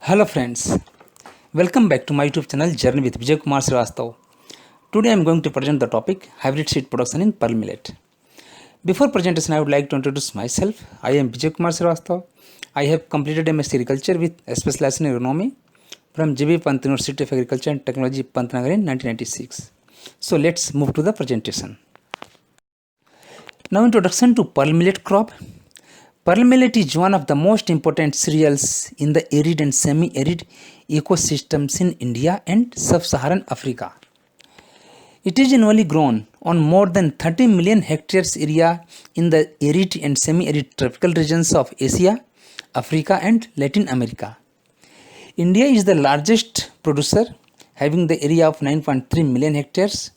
Hello friends, welcome back to my YouTube channel Journey with Vijay Kumar Srivastav. Today I am going to present the topic hybrid seed production in pearl millet. Before presentation I would like to introduce myself. I am Vijay Kumar Srivastav. I have completed MSc Agriculture with specialization in agronomy from JB Pant University of Agriculture and Technology Pantnagar in 1996. So let's move to the presentation. Now introduction to pearl millet crop. Pearl millet is one of the most important cereals in the arid and semi-arid ecosystems in India and sub-Saharan Africa. It is annually grown on more than 30 million hectares area in the arid and semi-arid tropical regions of Asia, Africa and Latin America. India is the largest producer, having the area of 9.3 million hectares,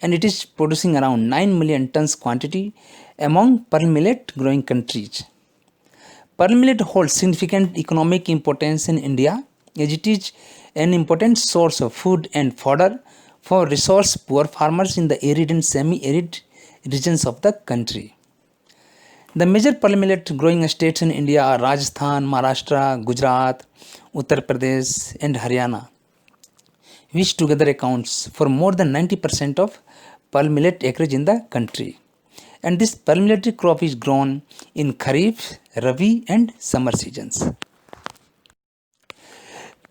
and it is producing around 9 million tons quantity among pearl millet growing countries. Pearl millet holds significant economic importance in India as it is an important source of food and fodder for resource-poor farmers in the arid and semi-arid regions of the country. The major pearl millet growing states in India are Rajasthan, Maharashtra, Gujarat, Uttar Pradesh and Haryana, which together accounts for more than 90% of pearl millet acreage in the country. And this pearl millet crop is grown in Kharif, Rabi and summer seasons.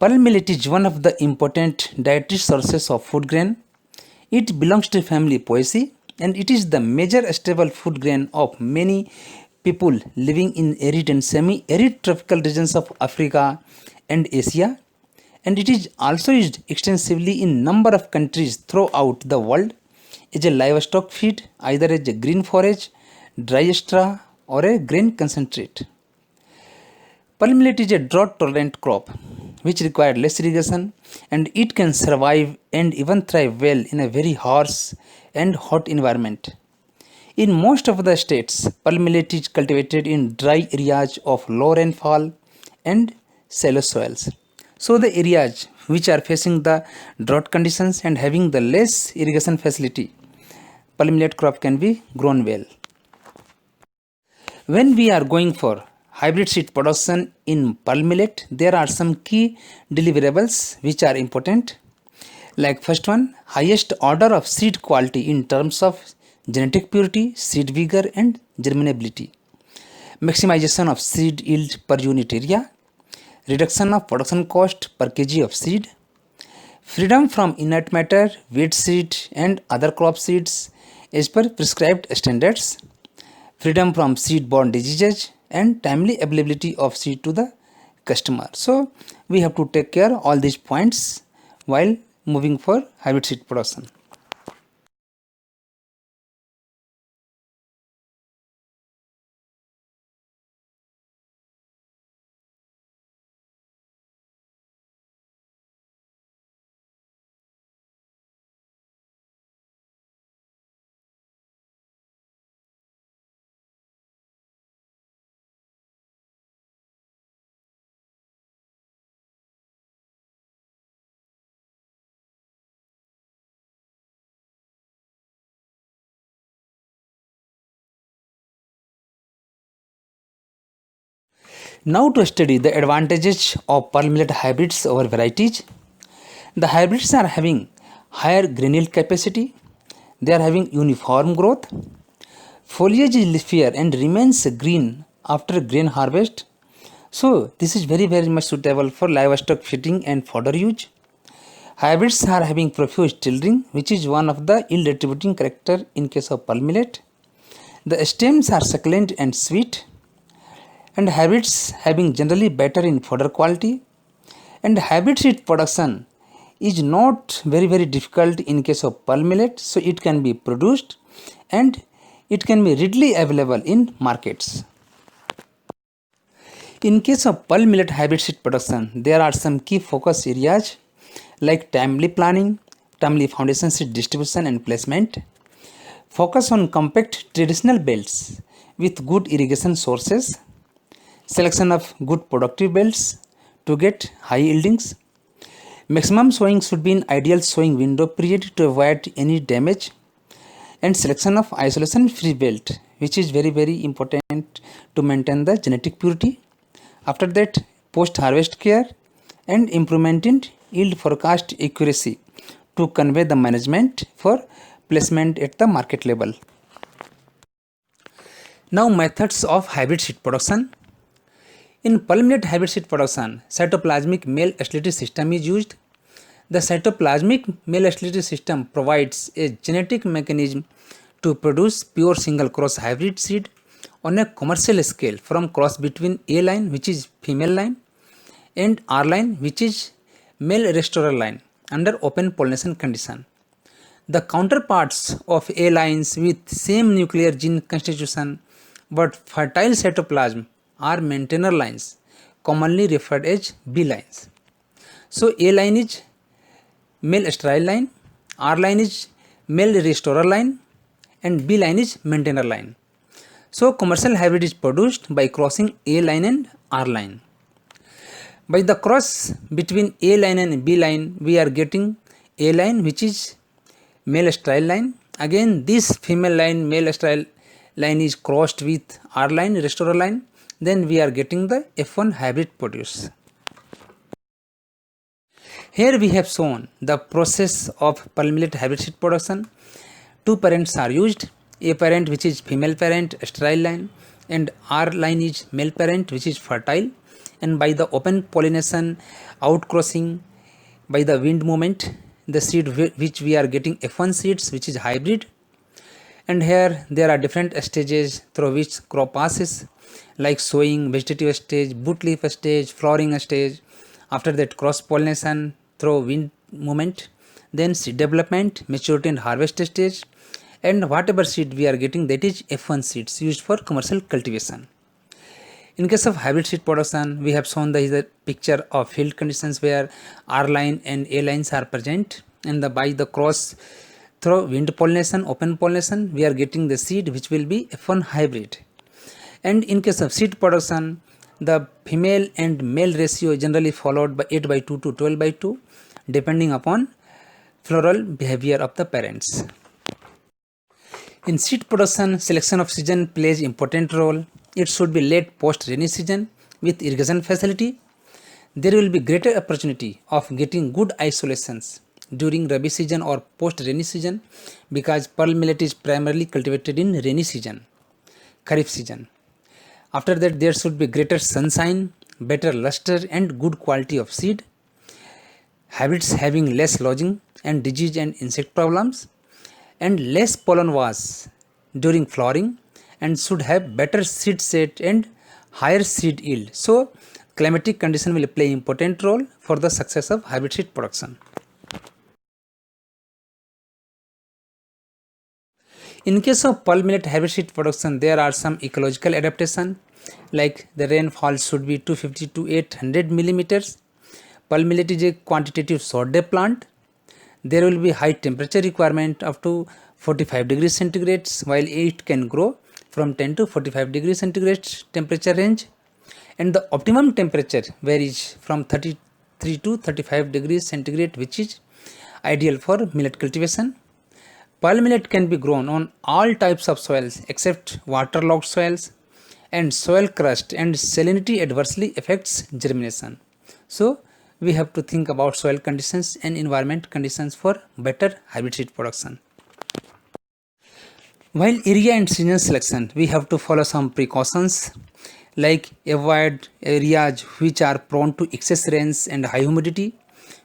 Pearl millet is one of the important dietary sources of food grain. It belongs to family Poaceae and it is the major staple food grain of many people living in arid and semi-arid tropical regions of Africa and Asia, and it is also used extensively in number of countries throughout the world as a livestock feed, either as a green forage, dry straw or a grain concentrate. Pearl millet is a drought tolerant crop which requires less irrigation and it can survive and even thrive well in a very harsh and hot environment. In most of the states, pearl millet is cultivated in dry areas of low rainfall and shallow soils. So the areas which are facing the drought conditions and having the less irrigation facility, pearl millet crop can be grown well. When we are going for hybrid seed production in pearl millet, there are some key deliverables which are important. Like first one, highest order of seed quality in terms of genetic purity, seed vigor and germinability. Maximization of seed yield per unit area. Reduction of production cost per kg of seed. Freedom from inert matter, weed seed and other crop seeds as per prescribed standards. Freedom from seed-borne diseases and timely availability of seed to the customer. So we have to take care all these points while moving for hybrid seed production. Now to study the advantages of pearl millet hybrids over varieties. The hybrids are having higher grain yield capacity, they are having uniform growth, foliage is leafier and remains green after grain harvest. So this is very much suitable for livestock feeding and fodder use. Hybrids are having profuse tillering, which is one of the yield attributing character in case of pearl millet. The stems are succulent and sweet, and hybrids having generally better in fodder quality, and hybrid seed production is not very difficult in case of pearl millet, so it can be produced and it can be readily available in markets. In case of pearl millet hybrid seed production, there are some key focus areas like timely planning, timely foundation seed distribution and placement, focus on compact traditional belts with good irrigation sources, selection of good productive belts to get high yieldings. Maximum sowing should be in ideal sowing window period to avoid any damage, and selection of isolation free belt, which is very important to maintain the genetic purity. After that, post harvest care and improvement in yield forecast accuracy to convey the management for placement at the market level. Now methods of hybrid seed production. In palm millet hybrid seed production, cytoplasmic male sterility system is used. The cytoplasmic male sterility system provides a genetic mechanism to produce pure single cross hybrid seed on a commercial scale from cross between A line, which is female line, and R line, which is male restorer line, under open pollination condition. The counterparts of A lines with same nuclear gene constitution but fertile cytoplasm are maintainer lines, commonly referred as B lines. So A line is male sterile line, R line is male restorer line, and B line is maintainer line. So commercial hybrid is produced by crossing A line and R line. By the cross between A line and B line, we are getting A line, which is male sterile line. Again, this female line, male sterile line, is crossed with R line, restorer line. Then we are getting the F1 hybrid produce. Here we have shown the process of palm millet hybrid seed production. Two parents are used. A parent, which is female parent, sterile line, and R line is male parent, which is fertile. And by the open pollination, outcrossing by the wind movement, the seed which we are getting F1 seeds, which is hybrid. And here there are different stages through which crop passes, like sowing, vegetative stage, boot leaf stage, flowering stage. After that, cross pollination through wind movement, then seed development, maturity and harvest stage, and whatever seed we are getting, that is F1 seeds used for commercial cultivation. In case of hybrid seed production, we have shown the picture of field conditions where R line and A lines are present, and by the cross through wind pollination, open pollination, we are getting the seed which will be F1 hybrid. And in case of seed production, the female and male ratio is generally followed by 8:2 to 12:2, depending upon floral behavior of the parents. In seed production, selection of season plays important role. It should be late post rainy season with irrigation facility. There will be greater opportunity of getting good isolations during Rabi season or post rainy season, because pearl millet is primarily cultivated in rainy season, Kharif season. After that, there should be greater sunshine, better luster and good quality of seed. Hybrids having less lodging and disease and insect problems, and less pollen was during flowering, and should have better seed set and higher seed yield. So climatic condition will play important role for the success of hybrid seed production. In case of palm millet hybrid seed production, there are some ecological adaptation, like the rainfall should be 250 to 800 millimeters. Palm millet is a quantitative short day plant. There will be high temperature requirement up to 45 degrees centigrade, while it can grow from 10 to 45 degrees centigrade temperature range, and the optimum temperature varies from 33 to 35 degrees centigrade, which is ideal for millet cultivation. Pearl millet can be grown on all types of soils except waterlogged soils, and soil crust and salinity adversely affects germination. So we have to think about soil conditions and environment conditions for better hybrid seed production. While area and season selection, we have to follow some precautions, like avoid areas which are prone to excess rains and high humidity,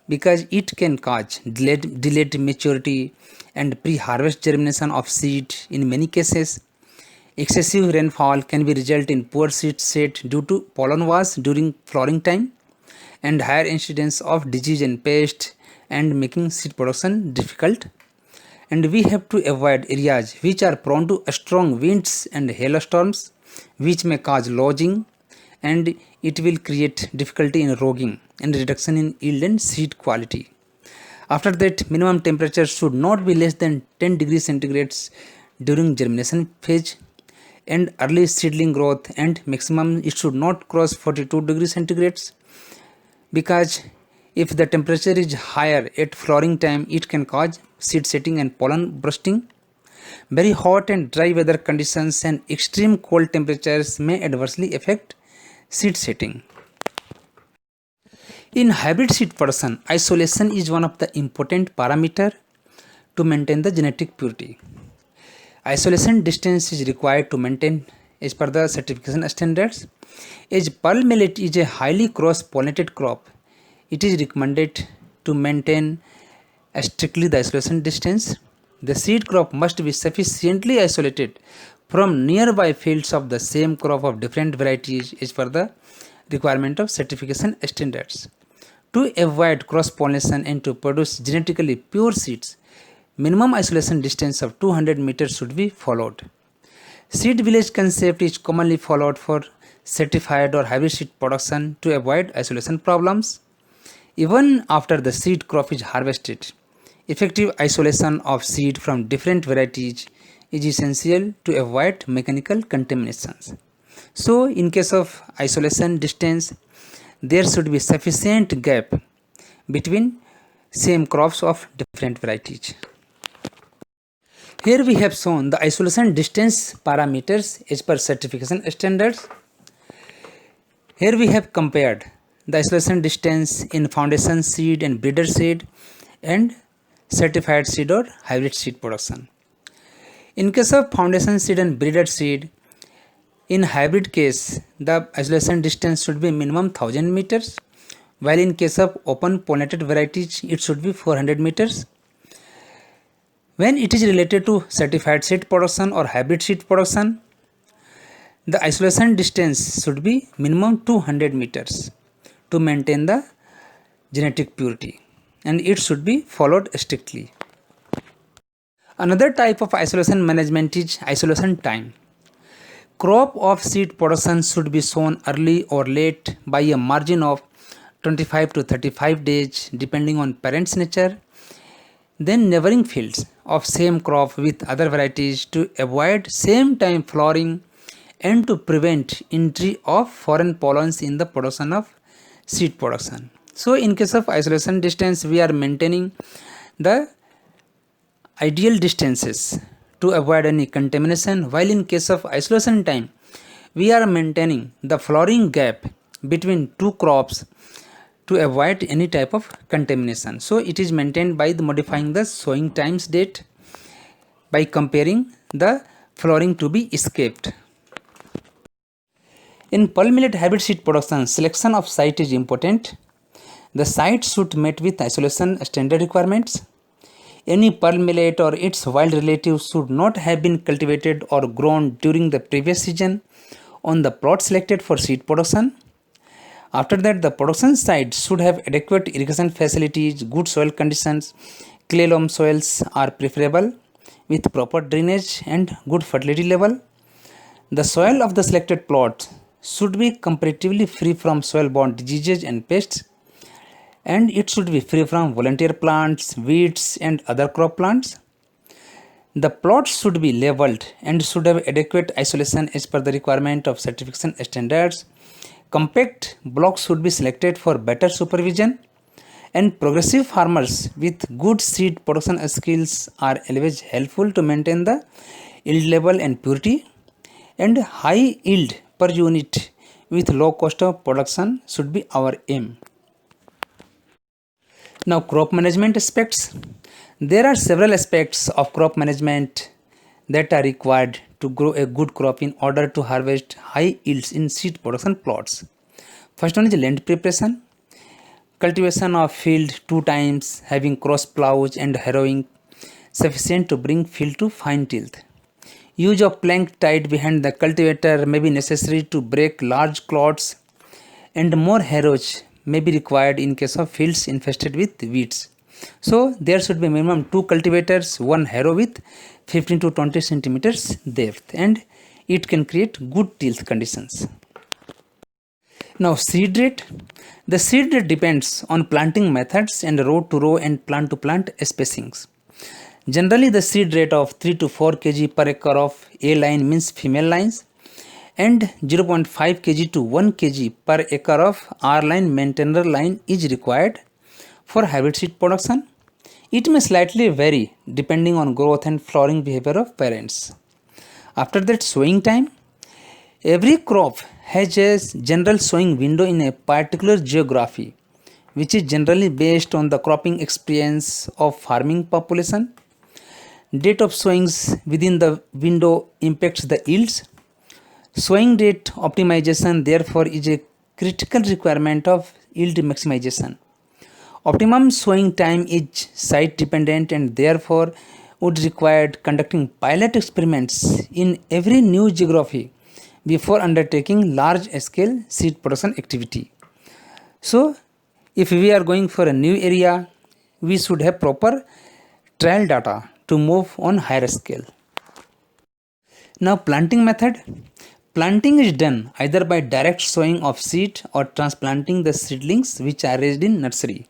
because it can cause delayed maturity and pre-harvest germination of seed in many cases. Excessive rainfall can be result in poor seed set due to pollen loss during flowering time, and higher incidence of disease and pest, and making seed production difficult. And we have to avoid areas which are prone to strong winds and hailstorms, which may cause lodging, and it will create difficulty in rogging and reduction in yield and seed quality. After that, minimum temperature should not be less than 10 degrees centigrade during germination phase and early seedling growth, and maximum it should not cross 42 degrees centigrade, because if the temperature is higher at flowering time, it can cause seed setting and pollen bursting. Very hot and dry weather conditions and extreme cold temperatures may adversely affect seed setting. In hybrid seed production, isolation is one of the important parameter to maintain the genetic purity. Isolation distance is required to maintain as per the certification standards. As pearl millet is a highly cross-pollinated crop, it is recommended to maintain strictly the isolation distance. The seed crop must be sufficiently isolated from nearby fields of the same crop of different varieties as per the requirement of certification standards. To avoid cross-pollination and to produce genetically pure seeds, minimum isolation distance of 200 meters should be followed. Seed village concept is commonly followed for certified or hybrid seed production to avoid isolation problems. Even after the seed crop is harvested, effective isolation of seed from different varieties is essential to avoid mechanical contaminations. So, in case of isolation distance, there should be sufficient gap between same crops of different varieties. Here we have shown the isolation distance parameters as per certification standards. Here we have compared the isolation distance in foundation seed and breeder seed and certified seed or hybrid seed production. In case of foundation seed and breeder seed, in hybrid case, the isolation distance should be minimum 1000 meters, while in case of open pollinated varieties, it should be 400 meters. When it is related to certified seed production or hybrid seed production, the isolation distance should be minimum 200 meters to maintain the genetic purity, and it should be followed strictly. Another type of isolation management is isolation time. Crop of seed production should be sown early or late by a margin of 25 to 35 days depending on parent's nature. Then neighboring fields of same crop with other varieties to avoid same time flowering and to prevent entry of foreign pollens in the production of seed production. So in case of isolation distance, we are maintaining the ideal distances to avoid any contamination, while in case of isolation time, we are maintaining the flowering gap between two crops to avoid any type of contamination. So it is maintained by the modifying the sowing times date by comparing the flowering to be escaped. In pearl millet hybrid seed production, selection of site is important. The site should meet with isolation standard requirements. Any pearl millet or its wild relatives should not have been cultivated or grown during the previous season on the plot selected for seed production. After that, the production site should have adequate irrigation facilities, good soil conditions. Clay loam soils are preferable with proper drainage and good fertility level. The soil of the selected plot should be comparatively free from soil-borne diseases and pests, and it should be free from volunteer plants, weeds and other crop plants. The plot should be leveled and should have adequate isolation as per the requirement of certification standards. Compact blocks should be selected for better supervision, and progressive farmers with good seed production skills are always helpful to maintain the yield level and purity, and high yield per unit with low cost of production should be our aim. Now, crop management aspects. There are several aspects of crop management that are required to grow a good crop in order to harvest high yields in seed production plots. First one is land preparation. Cultivation of field 2 times, having cross plows and harrowing sufficient to bring field to fine tilth. Use of plank tied behind the cultivator may be necessary to break large clods, and more harrows may be required in case of fields infested with weeds. So there should be minimum 2 cultivators, 1 harrow with 15 to 20 centimeters depth, and it can create good tilth conditions. Now, seed rate. The seed rate depends on planting methods and row to row and plant to plant spacings. Generally, the seed rate of 3 to 4 kg per acre of A line means female lines, and 0.5 kg to 1 kg per acre of R line maintainer line is required for hybrid seed production. It may slightly vary depending on growth and flowering behavior of parents. After that, sowing time. Every crop has a general sowing window in a particular geography which is generally based on the cropping experience of farming population. Date of sowings within the window impacts the yields. Sowing date optimization therefore is a critical requirement of yield maximization. Optimum sowing time is site dependent and therefore would require conducting pilot experiments in every new geography before undertaking large scale seed production activity. So, if we are going for a new area, we should have proper trial data to move on higher scale. Now, planting method. Planting is done either by direct sowing of seed or transplanting the seedlings which are raised in nursery.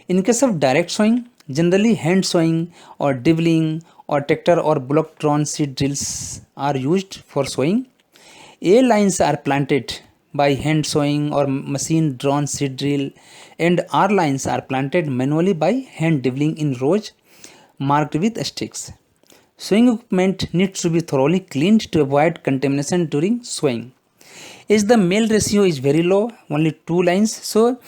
In case of direct sowing, generally hand sowing or dibbling or tractor or block drawn seed drills are used for sowing. A lines are planted by hand sowing or machine drawn seed drill, and R lines are planted manually by hand dibbling in rows marked with sticks. Sowing equipment needs to be thoroughly cleaned to avoid contamination during sowing. As the male ratio is very low, only 2 lines, so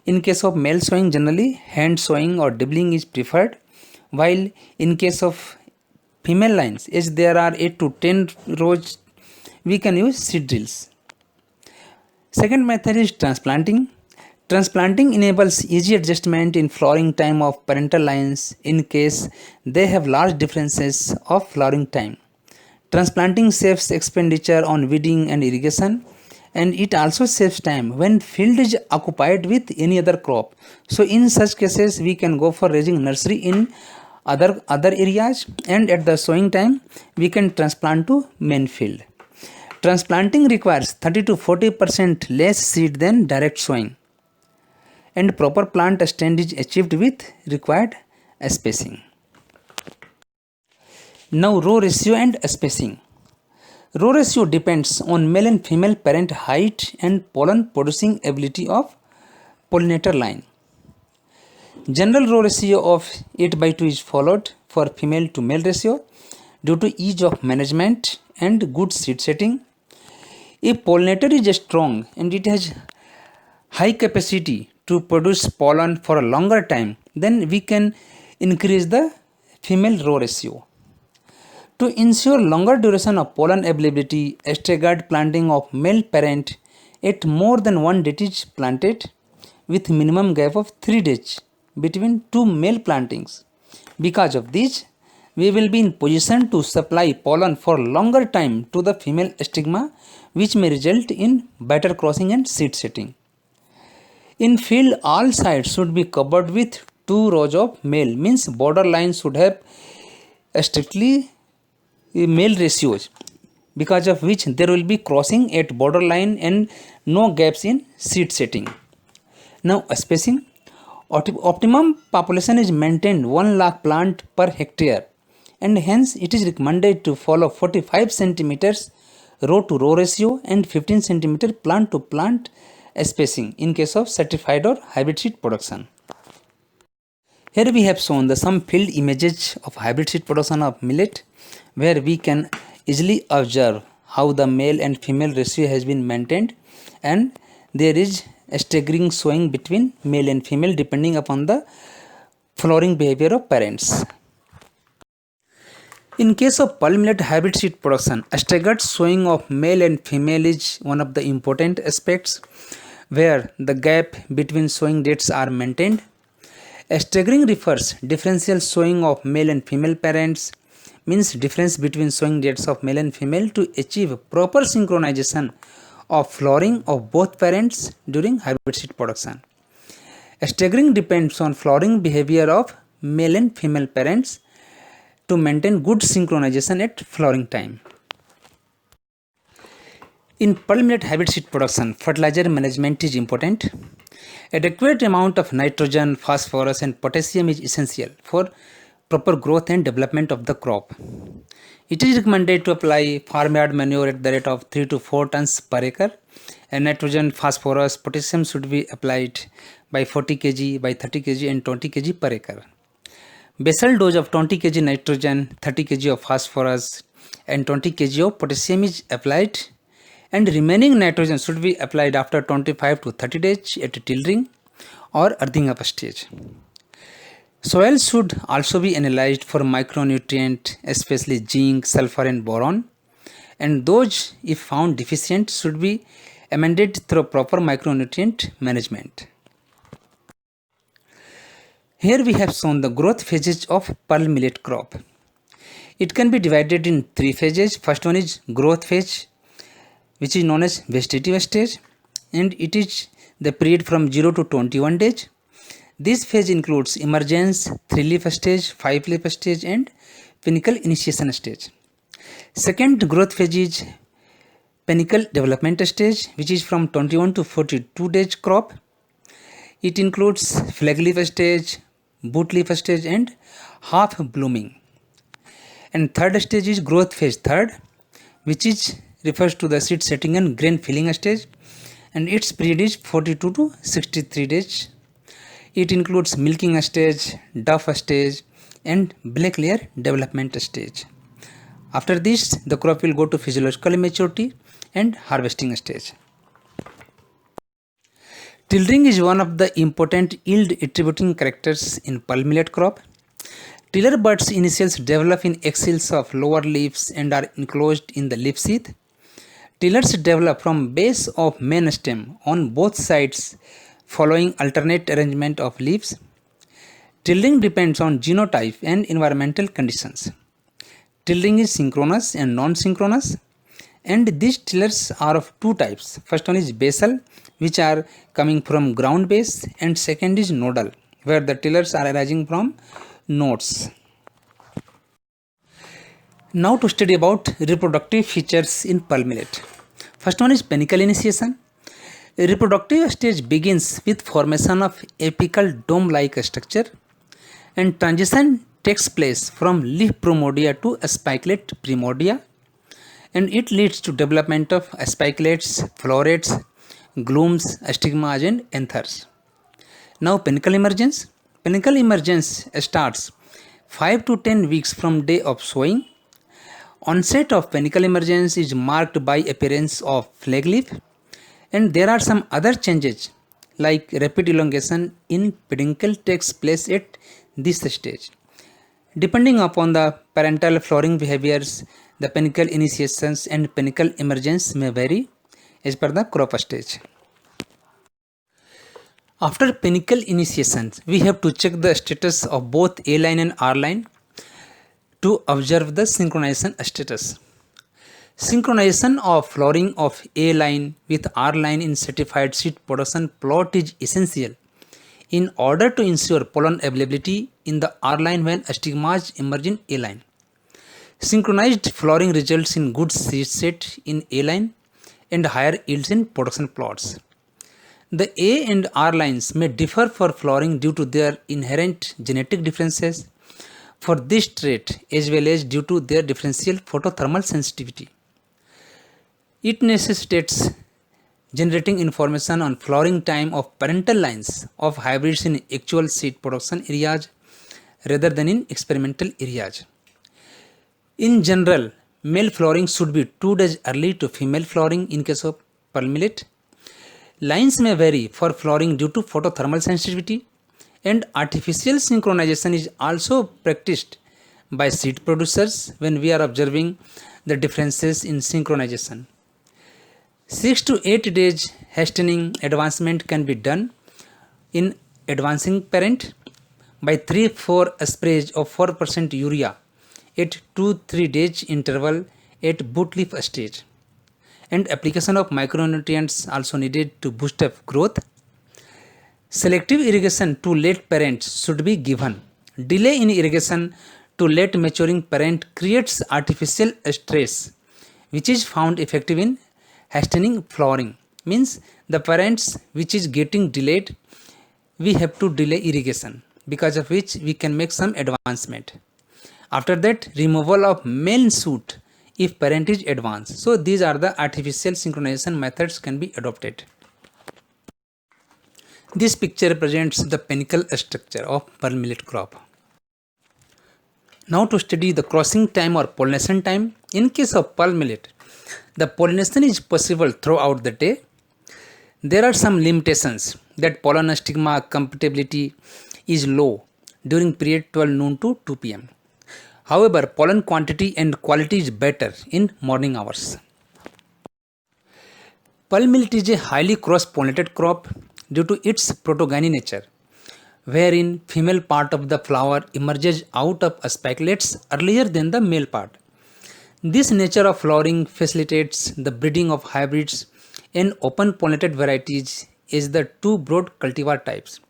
in case of male sowing, generally hand sowing or dibbling is preferred, while in case of female lines, as there are 8 to 10 rows, we can use seed drills. Second method is transplanting. Transplanting enables easy adjustment in flowering time of parental lines in case they have large differences of flowering time. Transplanting saves expenditure on weeding and irrigation, and it also saves time when field is occupied with any other crop. So in such cases we can go for raising nursery in other areas, and at the sowing time we can transplant to main field. Transplanting requires 30 to 40% less seed than direct sowing, and proper plant stand is achieved with required spacing. Now row ratio and spacing. Row ratio depends on male and female parent height and pollen producing ability of pollinator line. General row ratio of 8 by 2 is followed for female to male ratio due to ease of management and good seed setting. If pollinator is strong and it has high capacity to produce pollen for a longer time, then we can increase the female row ratio. To ensure longer duration of pollen availability, staggered planting of male parent at more than 1 date is planted with minimum gap of 3 days between 2 male plantings. Because of this, we will be in position to supply pollen for longer time to the female stigma, which may result in better crossing and seed setting. In field, all sides should be covered with 2 rows of male, means border lines should have strictly male ratios, because of which there will be crossing at border line and no gaps in seed setting. Now spacing. Optimum population is maintained 1 lakh plant per hectare, and hence it is recommended to follow 45 centimeters row to row ratio and 15 centimeter plant to plant spacing in case of certified or hybrid seed production. Here we have shown some field images of hybrid seed production of millet, where we can easily observe how the male and female ratio has been maintained, and there is a staggering sowing between male and female depending upon the flowering behavior of parents. In case of pearl millet hybrid seed production, a staggered sowing of male and female is one of the important aspects, where the gap between sowing dates are maintained. A staggering refers differential sowing of male and female parents, means difference between sowing dates of male and female to achieve proper synchronization of flowering of both parents during hybrid seed production. A staggering depends on flowering behavior of male and female parents to maintain good synchronization at flowering time. In pearl millet hybrid seed production, fertilizer management is important. Adequate amount of nitrogen, phosphorus and potassium is essential for proper growth and development of the crop. It is recommended to apply farmyard manure at the rate of 3 to 4 tons per acre, and nitrogen, phosphorus, potassium should be applied by 40 kg, by 30 kg and 20 kg per acre. Basal dose of 20 kg nitrogen, 30 kg of phosphorus and 20 kg of potassium is applied, and remaining nitrogen should be applied after 25 to 30 days at tillering. or earthing up stage. Soil should also be analyzed for micronutrient, especially zinc, sulfur and boron, and those if found deficient should be amended through proper micronutrient management. Here we have shown the growth phases of pearl millet crop. It can be divided in three phases. First one is growth phase, which is known as vegetative stage, and it is the period from 0 to 21 days. This phase includes emergence, 3-leaf stage, 5-leaf stage and pinnacle initiation stage. Second growth phase is pinnacle development stage, which is from 21 to 42 days crop. It includes flag leaf stage, boot leaf stage and half blooming. And third stage is growth phase third, which is refers to the seed setting and grain filling stage, and its period is 42 to 63 days. It includes milking stage, duff stage and black layer development stage. After this, the crop will go to physiological maturity and harvesting stage. Tillering is one of the important yield attributing characters in pearl millet crop. Tiller buds initials develop in axils of lower leaves and are enclosed in the leaf sheath. Tillers develop from base of main stem on both sides following alternate arrangement of leaves. Tillering depends on genotype and environmental conditions. Tillering is synchronous and non-synchronous, and these tillers are of two types. First one is basal, which are coming from ground base, and second is nodal, where the tillers are arising from nodes. Now to study about reproductive features in pearl millet. First one is pinnacle initiation. A reproductive stage begins with formation of apical dome-like structure, and transition takes place from leaf promodia to spikelette primordia, and it leads to development of spikelettes, florets, glumes, stigmas and anthers. Now pinnacle emergence. Pinnacle emergence starts 5 to 10 weeks from day of sowing. Onset of pinnacle emergence is marked by appearance of flag leaf, and there are some other changes like rapid elongation in peduncle takes place at this stage. Depending upon the parental flowering behaviors, the pinnacle initiations and pinnacle emergence may vary as per the crop stage. After pinnacle initiation, we have to check the status of both A line and R line to observe the synchronization status. Synchronization of flowering of A line with R line in certified seed production plot is essential in order to ensure pollen availability in the R line when stigmas emerge in A line. Synchronized flowering results in good seed set in A line and higher yields in production plots. The A and R lines may differ for flowering due to their inherent genetic differences for this trait as well as due to their differential photothermal sensitivity. It necessitates generating information on flowering time of parental lines of hybrids in actual seed production areas rather than in experimental areas. In general, male flowering should be 2 days early to female flowering in case of pearl millet. Lines may vary for flowering due to photothermal sensitivity, and artificial synchronization is also practiced by seed producers when we are observing the differences in synchronization. 6 to 8 days hastening advancement can be done in advancing parent by 3-4 sprays of 4% urea at 2-3 days interval at boot leaf stage, and application of micronutrients also needed to boost up growth. Selective irrigation to late parents should be given. Delay in irrigation to late maturing parent creates artificial stress, which is found effective in hastening flowering. Means the parents which is getting delayed, we have to delay irrigation, because of which we can make some advancement. After that, removal of main shoot if parent is advanced. So these are the artificial synchronization methods can be adopted. This picture represents the pinnacle structure of pearl millet crop. Now to study the crossing time or pollination time. In case of pearl millet, the pollination is possible throughout the day. There are some limitations that pollen stigma compatibility is low during period 12 noon to 2 pm. However, pollen quantity and quality is better in morning hours. Pearl millet is a highly cross-pollinated crop due to its protogyny nature, wherein female part of the flower emerges out of spikelets earlier than the male part. This nature of flowering facilitates the breeding of hybrids and open pollinated varieties as the two broad cultivar types.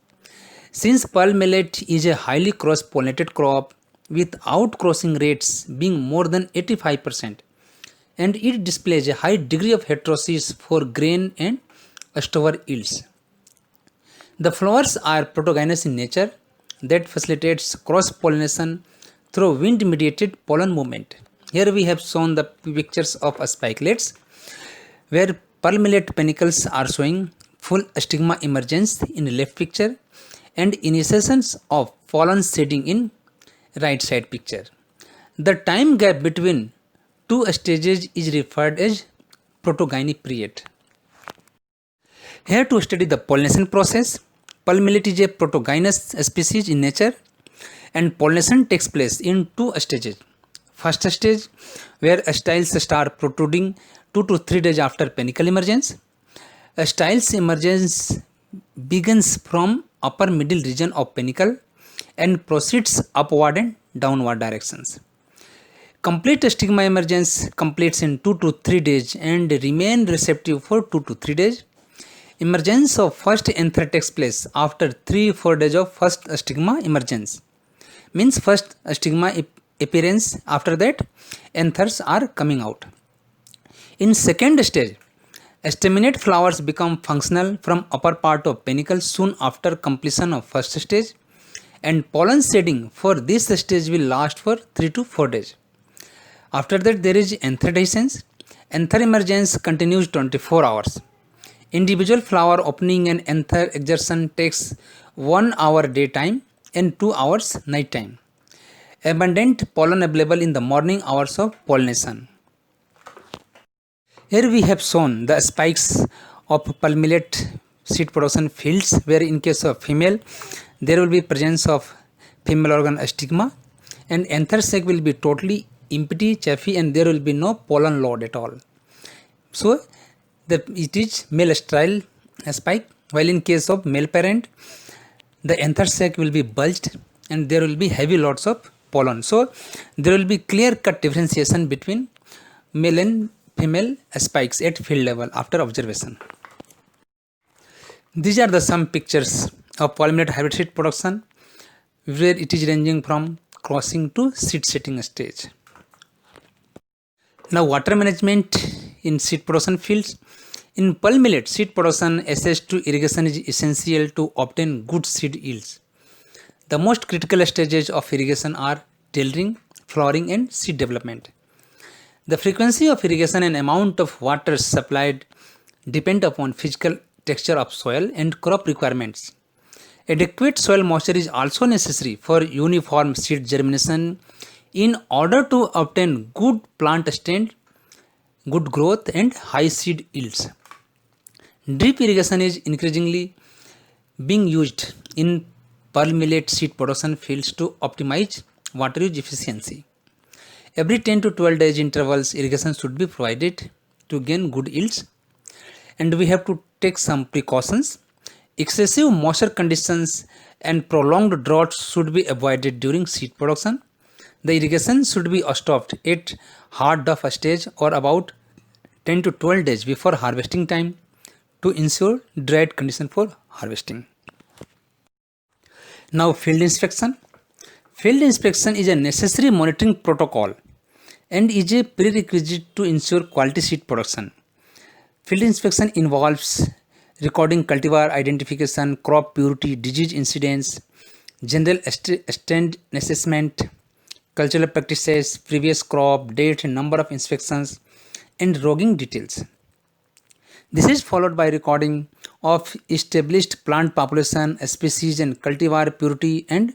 Since pearl millet is a highly cross pollinated crop with outcrossing rates being more than 85%, and it displays a high degree of heterosis for grain and stover yields. The flowers are protogynous in nature that facilitates cross pollination through wind mediated pollen movement. Here we have shown the pictures of spikelets where pearl millet panicles are showing full stigma emergence in left picture and initiations of pollen seeding in right side picture. The time gap between two stages is referred as protogyny period. Here to study the pollination process, pearl millet is a protogynous species in nature and pollination takes place in two stages. First stage where styles start protruding 2 to 3 days after panicle emergence. Styles emergence begins from upper middle region of panicle and proceeds upward and downward directions. Complete stigma emergence completes in 2 to 3 days and remain receptive for 2 to 3 days. Emergence of first anther takes place after 3-4 days of first stigma emergence. Means first stigma appearance, after that anthers are coming out. In second stage, staminate flowers become functional from upper part of panicle soon after completion of first stage, and pollen shedding for this stage will last for 3 to 4 days. After that there is anther dehiscence. Anther emergence continues 24 hours. Individual flower opening and anther exertion takes 1 hour daytime and 2 hours night time. Abundant pollen available in the morning hours of pollination. Here we have shown the spikes of pearl millet seed production fields where in case of female there will be presence of female organ stigma and anther sac will be totally empty, chaffy, and there will be no pollen load at all. So it is male sterile spike, while in case of male parent the anther sac will be bulged and there will be heavy loads of pollen. So there will be clear cut differentiation between male and female spikes at field level after observation. These are the some pictures of pearl millet hybrid seed production where it is ranging from crossing to seed setting stage. Now water management in seed production fields. In pearl millet seed production, access to irrigation is essential to obtain good seed yields. The most critical stages of irrigation are tailoring, flowering and seed development. The frequency of irrigation and amount of water supplied depend upon physical texture of soil and crop requirements. Adequate soil moisture is also necessary for uniform seed germination in order to obtain good plant stand, good growth and high seed yields. Drip irrigation is increasingly being used in pearl millet seed production fields to optimize water use efficiency. Every 10 to 12 days intervals irrigation should be provided to gain good yields, and we have to take some precautions. Excessive moisture conditions and prolonged droughts should be avoided during seed production. The irrigation should be stopped at hard duff stage or about 10 to 12 days before harvesting time to ensure dried condition for harvesting. Now field inspection. Field inspection is a necessary monitoring protocol and is a prerequisite to ensure quality seed production. Field inspection involves recording cultivar identification, crop purity, disease incidence, general stand assessment, cultural practices, previous crop, date and number of inspections, and logging details. This is followed by recording of established plant population, species and cultivar purity and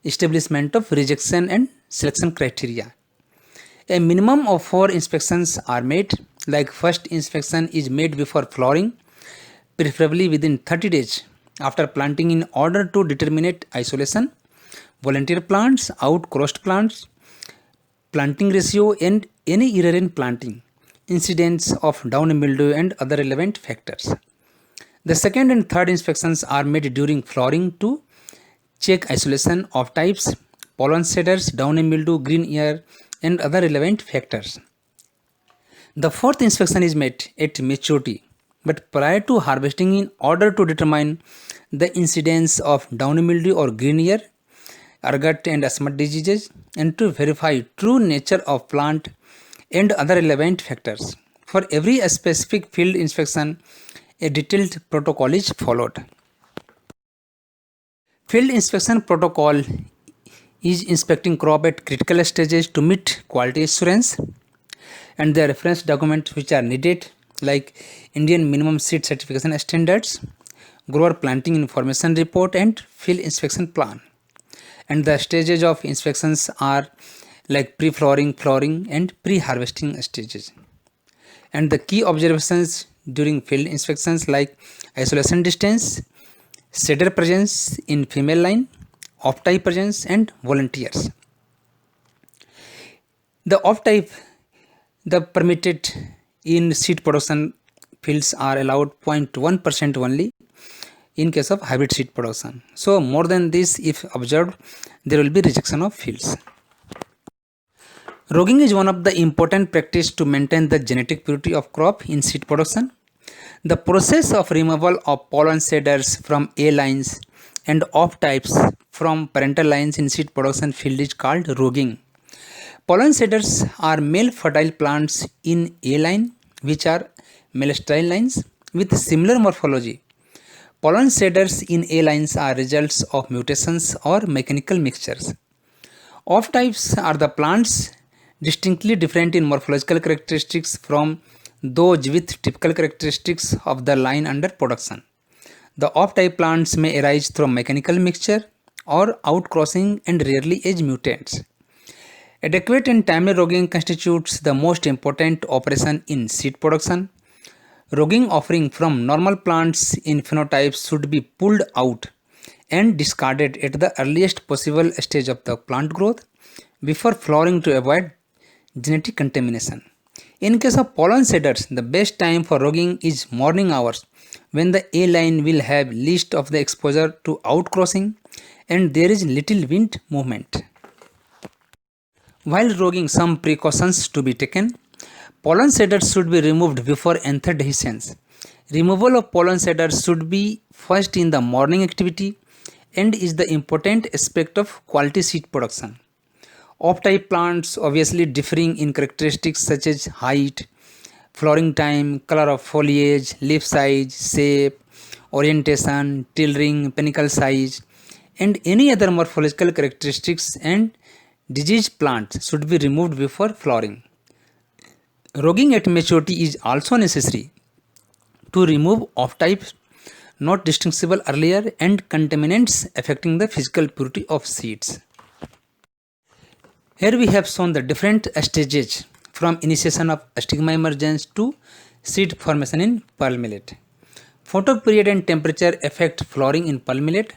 establishment of rejection and selection criteria. A minimum of 4 inspections are made, like first inspection is made before flowering, preferably within 30 days after planting in order to determine isolation, volunteer plants, outcrossed plants, planting ratio and any error in planting, incidence of down mildew and other relevant factors. The second and third inspections are made during flowering to check isolation of types, pollen shedders, downy mildew, green ear and other relevant factors. The fourth inspection is made at maturity but prior to harvesting in order to determine the incidence of downy mildew or green ear, ergot and smut diseases and to verify true nature of plant and other relevant factors. For every specific field inspection, a detailed protocol is followed. Field inspection protocol is inspecting crop at critical stages to meet quality assurance, and the reference documents which are needed like Indian minimum seed certification standards, grower planting information report and field inspection plan. And the stages of inspections are like pre-flowering, flowering and pre-harvesting stages. And the key observations during field inspections like isolation distance, shedder presence in female line, off-type presence and volunteers. The off-type, the permitted in seed production fields are allowed 0.1% only in case of hybrid seed production. So more than this, if observed, there will be rejection of fields. Rogging is one of the important practice to maintain the genetic purity of crop in seed production. The process of removal of pollen shedders from A lines and off types from parental lines in seed production field is called rogging. Pollen shedders are male fertile plants in A line which are male sterile lines with similar morphology. Pollen shedders in A lines are results of mutations or mechanical mixtures. Off types are the plants distinctly different in morphological characteristics from those with typical characteristics of the line under production. The off-type plants may arise through mechanical mixture or outcrossing and rarely as mutants. Adequate and timely rogging constitutes the most important operation in seed production. Rogging offering from normal plants in phenotypes should be pulled out and discarded at the earliest possible stage of the plant growth before flowering to avoid genetic contamination. In case of pollen shedders, the best time for rogging is morning hours when the A line will have least of the exposure to outcrossing and there is little wind movement. While rogging, some precautions to be taken. Pollen shedders should be removed before anther dehiscence. Removal of pollen shedders should be first in the morning activity and is the important aspect of quality seed production. Off-type plants obviously differing in characteristics such as height, flowering time, color of foliage, leaf size, shape, orientation, tail ring, panicle size, and any other morphological characteristics and diseased plants should be removed before flowering. Rogging at maturity is also necessary to remove off-types not distinguishable earlier and contaminants affecting the physical purity of seeds. Here we have shown the different stages from initiation of stigma emergence to seed formation in pearl millet. Photo period and temperature affect flowering in pearl millet.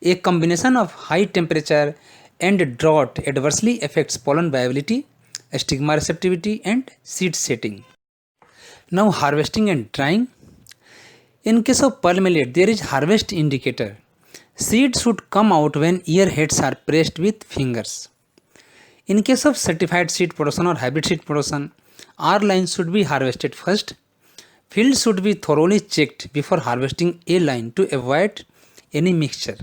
A combination of high temperature and drought adversely affects pollen viability, stigma receptivity and seed setting. Now harvesting and drying. In case of pearl millet, there is harvest indicator. Seeds should come out when ear heads are pressed with fingers. In case of certified seed production or hybrid seed production, R lines should be harvested first. Fields should be thoroughly checked before harvesting A line to avoid any mixture.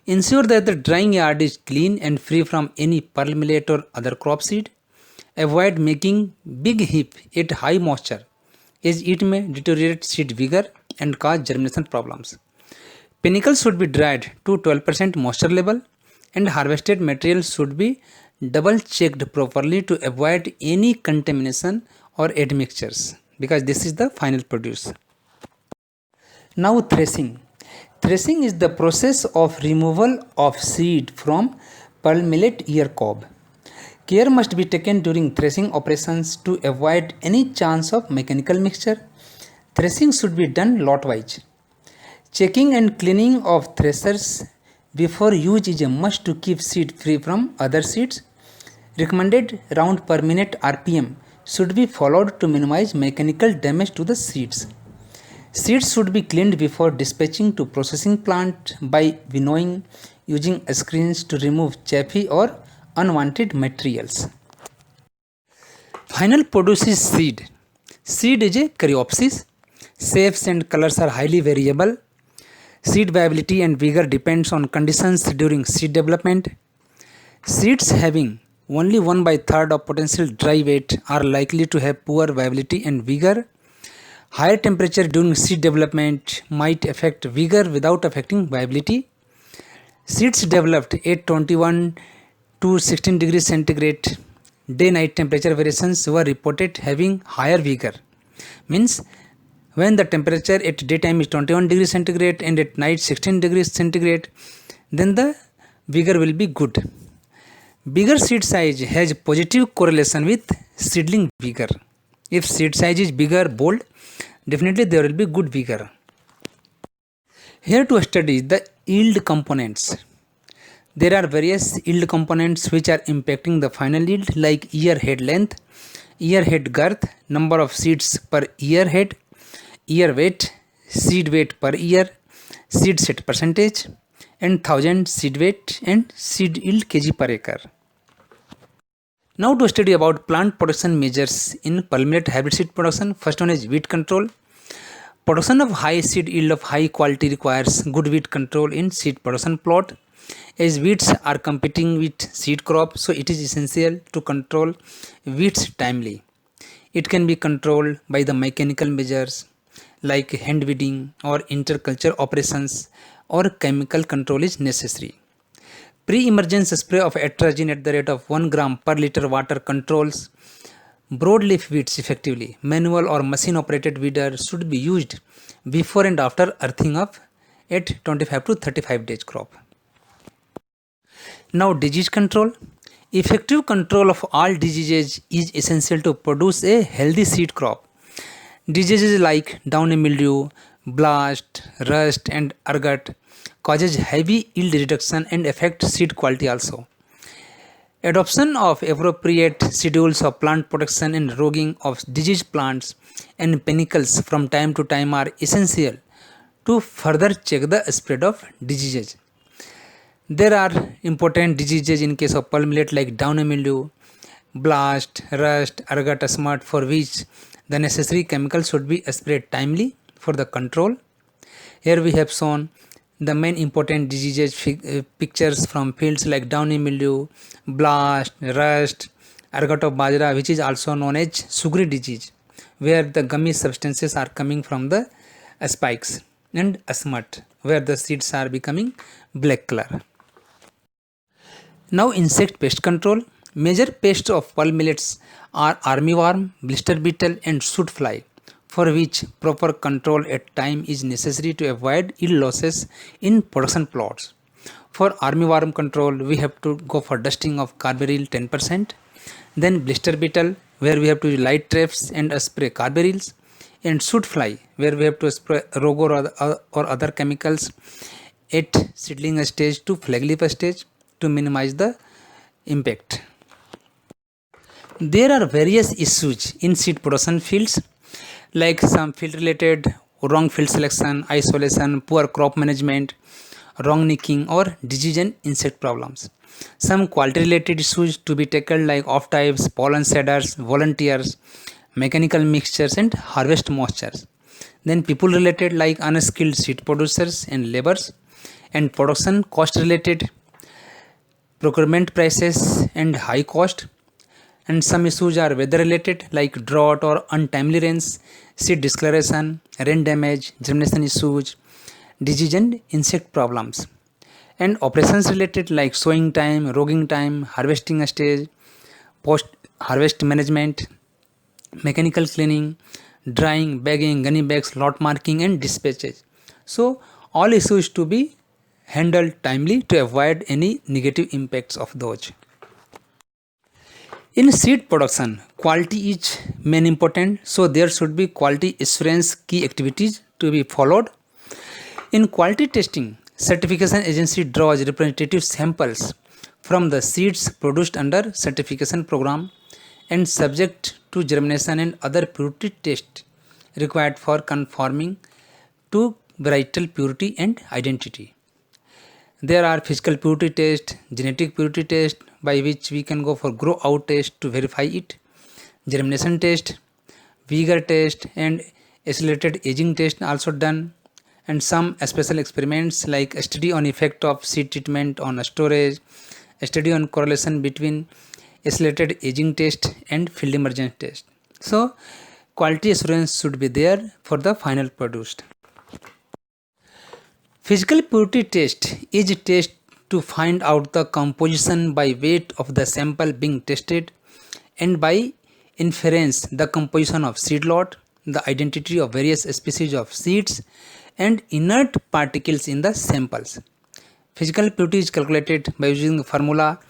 Ensure that the drying yard is clean and free from any pearl millet or other crop seed. Avoid making big heap at high moisture as it may deteriorate seed vigor and cause germination problems. Panicles should be dried to 12% moisture level and harvested material should be double checked properly to avoid any contamination or admixtures because this is the final produce. Now threshing. Threshing is the process of removal of seed from pearl millet ear cob. Care must be taken during threshing operations to avoid any chance of mechanical mixture. Threshing should be done lot-wise. Checking and cleaning of threshers before use is a must to keep seed free from other seeds. Recommended round per minute RPM should be followed to minimize mechanical damage to the seeds. Seeds should be cleaned before dispatching to processing plant by winnowing using screens to remove chaffy or unwanted materials. Final produces seed. Seed is a caryopsis. Shapes and colors are highly variable. Seed viability and vigor depends on conditions during seed development. Seeds having only 1/3 of potential dry weight are likely to have poor viability and vigor. Higher temperature during seed development might affect vigor without affecting viability. Seeds developed at 21 to 16 degrees centigrade day-night temperature variations were reported having higher vigor. Means when the temperature at daytime is 21 degrees centigrade and at night 16 degrees centigrade, then the vigor will be good. Bigger seed size has positive correlation with seedling vigor. If seed size is bigger, bold, definitely there will be good vigor. Here to study the yield components. There are various yield components which are impacting the final yield, like ear head length, ear head girth, number of seeds per ear head, ear weight, seed weight per ear, seed set percentage, and 1000 seed weight and seed yield kg per acre. Now to study about plant production measures in pearl millet hybrid seed production. First one is weed control. Production of high seed yield of high quality requires good weed control in seed production plot. As weeds are competing with seed crop, so it is essential to control weeds timely. It can be controlled by the mechanical measures like hand weeding or interculture operations, or chemical control is necessary. Pre-emergence spray of atrazine at the rate of 1 gram per liter water controls broadleaf weeds effectively. Manual or machine operated weeder should be used before and after earthing up at 25 to 35 days crop. Now disease control. Effective control of all diseases is essential to produce a healthy seed crop. Diseases like downy mildew, blast, rust and ergot causes heavy yield reduction and affect seed quality also. Adoption of appropriate schedules of plant protection and roguing of diseased plants and panicles from time to time are essential to further check the spread of diseases. There are important diseases in case of pearl millet like downy mildew, blast, rust, ergot, smut, for which the necessary chemicals should be sprayed timely for the control. Here we have shown the main important diseases pictures from fields like downy mildew, blast, rust, ergot of bajra, which is also known as sugary disease, where the gummy substances are coming from the spikes, and smut, where the seeds are becoming black color. Now insect pest control. Major pests of pearl millets are armyworm, blister beetle and shoot fly, for which proper control at time is necessary to avoid yield losses in production plots. For armyworm control, we have to go for dusting of carbaryl 10%, then blister beetle, where we have to use light traps and spray carbaryls, and shoot fly, where we have to spray rogo or other chemicals at seedling stage to flag leaf stage to minimize the impact. There are various issues in seed production fields, like some field related wrong field selection, isolation, poor crop management, wrong nicking or disease and insect problems. Some quality related issues to be tackled like off types, pollen shaders, volunteers, mechanical mixtures and harvest moistures. Then people related like unskilled seed producers and laborers, and production cost related procurement prices and high cost. And some issues are weather related like drought or untimely rains, seed discoloration, rain damage, germination issues, disease and insect problems. And operations related like sowing time, roguing time, harvesting stage, post harvest management, mechanical cleaning, drying, bagging, gunny bags, lot marking and dispatches. So all issues to be handled timely to avoid any negative impacts of those. In seed production, quality is main important, so there should be quality assurance key activities to be followed. In quality testing, certification agency draws representative samples from the seeds produced under certification program and subject to germination and other purity tests required for conforming to varietal purity and identity. There are physical purity test, genetic purity test by which we can go for grow out test to verify it, germination test, vigor test and accelerated aging test also done, and some special experiments like a study on effect of seed treatment on storage, a study on correlation between accelerated aging test and field emergence test. So quality assurance should be there for the final produced. Physical purity test is a test to find out the composition by weight of the sample being tested and by inference the composition of seed lot, the identity of various species of seeds and inert particles in the samples. Physical purity is calculated by using the formula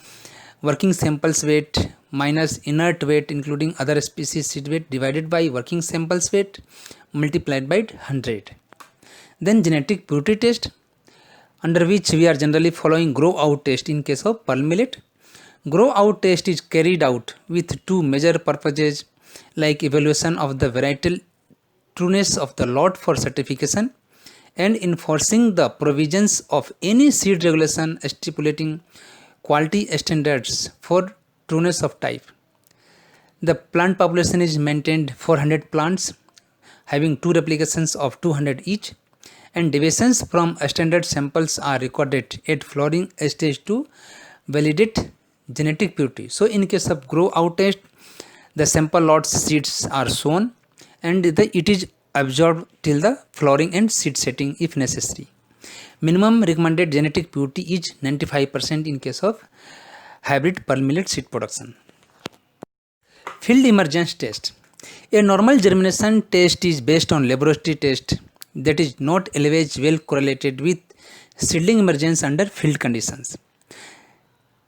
working samples weight minus inert weight including other species seed weight divided by working samples weight multiplied by 100. Then genetic purity test, under which we are generally following grow out test in case of pearl millet. Grow out test is carried out with two major purposes like evaluation of the varietal trueness of the lot for certification and enforcing the provisions of any seed regulation stipulating quality standards for trueness of type. The plant population is maintained 400 plants having two replications of 200 each, and deviations from standard samples are recorded at flowering stage to validate genetic purity. So in case of grow out test, the sample lots seeds are shown and it is absorbed till the flowering and seed setting if necessary. Minimum recommended genetic purity is 95% in case of hybrid pearl millet seed production. Field emergence test. A normal germination test is based on laboratory test that is not always well correlated with seedling emergence under field conditions.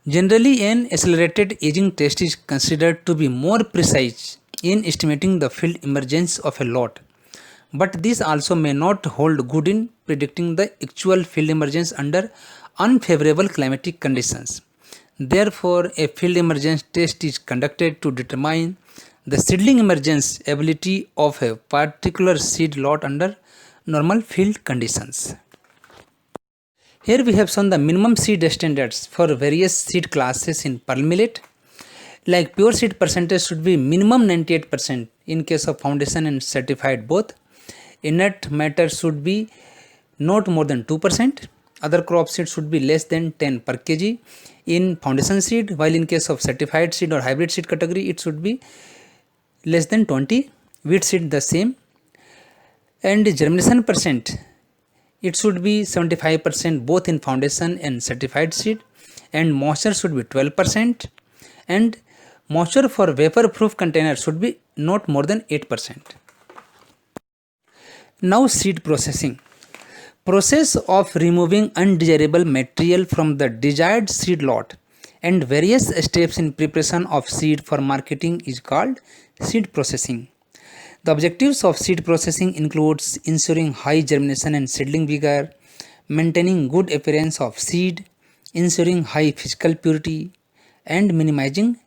Generally, an accelerated aging test is considered to be more precise in estimating the field emergence of a lot, but this also may not hold good in predicting the actual field emergence under unfavorable climatic conditions. Therefore, a field emergence test is conducted to determine the seedling emergence ability of a particular seed lot under normal field conditions. Here we have shown the minimum seed standards for various seed classes in pearl millet. Like pure seed percentage should be minimum 98% in case of foundation and certified both. Inert matter should be not more than 2%. Other crop seed should be less than 10 per kg in foundation seed, while in case of certified seed or hybrid seed category it should be less than 20. Wheat seed the same. And germination percent, it should be 75% both in foundation and certified seed, and moisture should be 12%, and moisture for vapor proof container should be not more than 8%. Now seed processing. Process of removing undesirable material from the desired seed lot and various steps in preparation of seed for marketing is called seed processing. The objectives of seed processing includes ensuring high germination and seedling vigor, maintaining good appearance of seed, ensuring high physical purity, and minimizing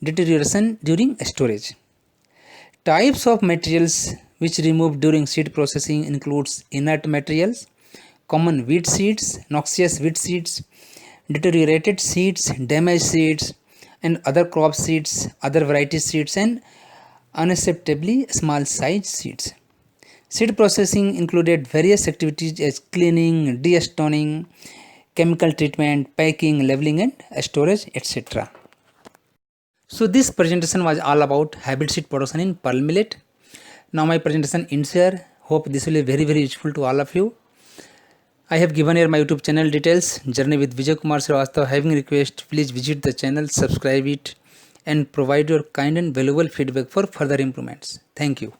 deterioration during storage. Types of materials which removed during seed processing includes inert materials, common weed seeds, noxious weed seeds, deteriorated seeds, damaged seeds, and other crop seeds, other variety seeds, and unacceptably small size seeds. Seed processing included various activities as cleaning, de-stoning, chemical treatment, packing, labeling and storage, etc. So this presentation was all about hybrid seed production in pearl millet. Now my presentation ends here. Hope this will be very useful to all of you. I have given here my YouTube channel details, Journey with Vijay Kumar Srivastava. Having request, please visit the channel, subscribe it, and provide your kind and valuable feedback for further improvements. Thank you.